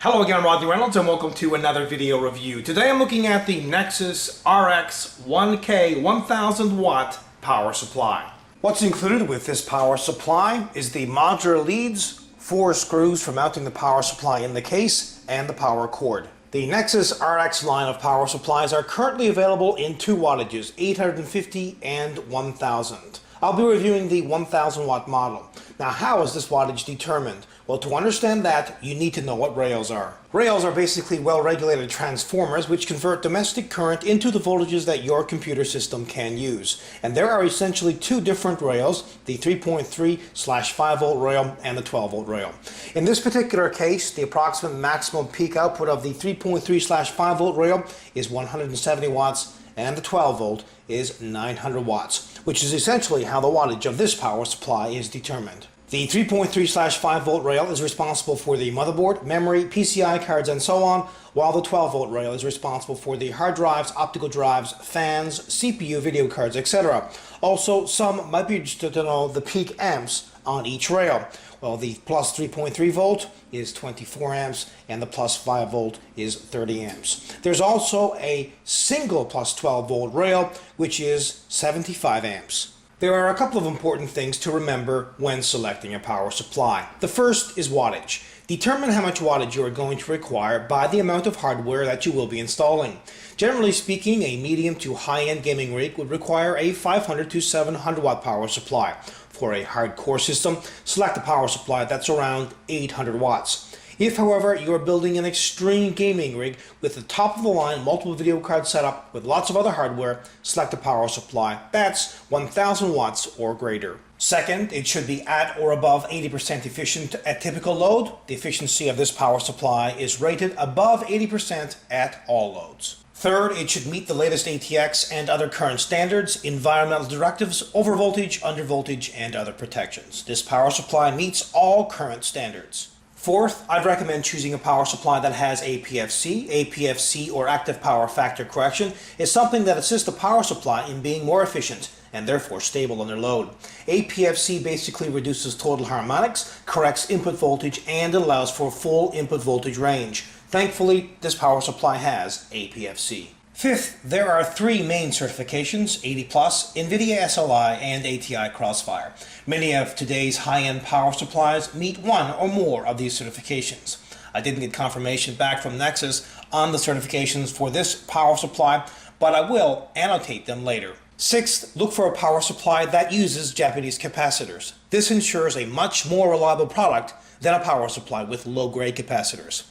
Hello again, I'm Rodney Reynolds and welcome to another video review. Today I'm looking at the Nexus RX-1K 1000 watt power supply. What's included with this power supply is the modular leads, 4 screws for mounting the power supply in the case, and the power cord. The Nexus RX line of power supplies are currently available in 2 wattages, 850 and 1000. I'll be reviewing the 1000 watt model. Now, how is this wattage determined? Well, to understand that, you need to know what rails are. Rails are basically well-regulated transformers which convert domestic current into the voltages that your computer system can use. And there are essentially 2 different rails, the 3.3/5 volt rail and the 12 volt rail. In this particular case, the approximate maximum peak output of the 3.3/5 volt rail is 170 watts and the 12 volt is 900 watts, which is essentially how the wattage of this power supply is determined. The 3.3/5 volt rail is responsible for the motherboard, memory, PCI cards, and so on, while the 12 volt rail is responsible for the hard drives, optical drives, fans, CPU, video cards, etc. Also, some might be interested to know the peak amps on each rail. Well, the plus 3.3 volt is 24 amps and the plus 5 volt is 30 amps. There's also a single plus 12 volt rail which is 75 amps. There are a couple of important things to remember when selecting a power supply. The first is wattage. Determine how much wattage you are going to require by the amount of hardware that you will be installing. Generally speaking, a medium to high-end gaming rig would require a 500 to 700 watt power supply. For a hardcore system, select a power supply that's around 800 watts. If, however, you are building an extreme gaming rig with the top-of-the-line multiple video card setup with lots of other hardware, select a power supply that's 1000 watts or greater. Second, it should be at or above 80% efficient at typical load. The efficiency of this power supply is rated above 80% at all loads. Third, it should meet the latest ATX and other current standards, environmental directives, overvoltage, undervoltage, and other protections. This power supply meets all current standards. Fourth, I'd recommend choosing a power supply that has APFC. APFC, or active power factor correction, is something that assists the power supply in being more efficient and therefore stable under load. APFC basically reduces total harmonics, corrects input voltage, and allows for full input voltage range. Thankfully, this power supply has APFC. Fifth, there are 3 main certifications, 80+, NVIDIA SLI, and ATI Crossfire. Many of today's high-end power supplies meet one or more of these certifications. I didn't get confirmation back from Nexus on the certifications for this power supply, but I will annotate them later. Sixth, look for a power supply that uses Japanese capacitors. This ensures a much more reliable product than a power supply with low-grade capacitors.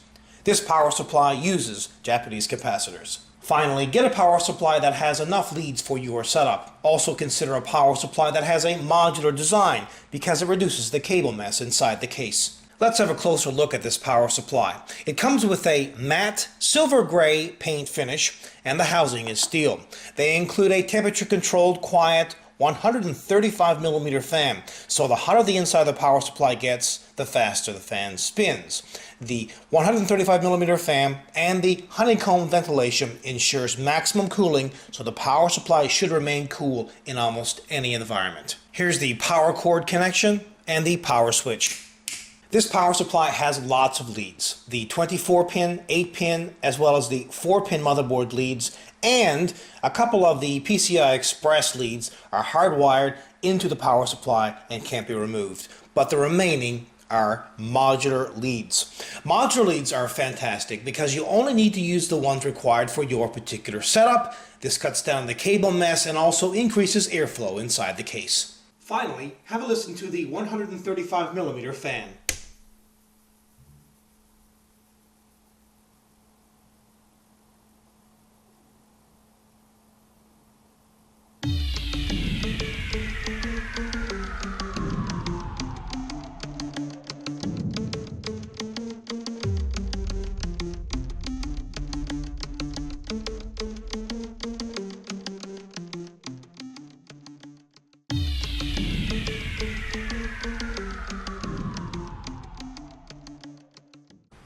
This power supply uses Japanese capacitors. Finally, get a power supply that has enough leads for your setup. Also consider a power supply that has a modular design because it reduces the cable mess inside the case. Let's have a closer look at this power supply. It comes with a matte silver gray paint finish and the housing is steel. They include a temperature controlled, quiet, 135mm fan, so the hotter the inside of the power supply gets, the faster the fan spins. The 135mm fan and the honeycomb ventilation ensures maximum cooling, so the power supply should remain cool in almost any environment. Here's the power cord connection and the power switch. This power supply has lots of leads. The 24-pin, 8-pin, as well as the 4-pin motherboard leads, and a couple of the PCI Express leads are hardwired into the power supply and can't be removed. But the remaining are modular leads. Modular leads are fantastic because you only need to use the ones required for your particular setup. This cuts down the cable mess and also increases airflow inside the case. Finally, have a listen to the 135mm fan.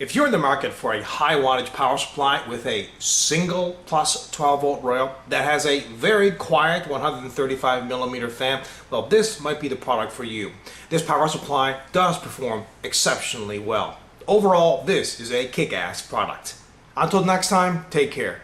If you're in the market for a high wattage power supply with a single plus 12 volt rail that has a very quiet 135mm fan, well, this might be the product for you. This power supply does perform exceptionally well. Overall, this is a kick-ass product. Until next time, take care.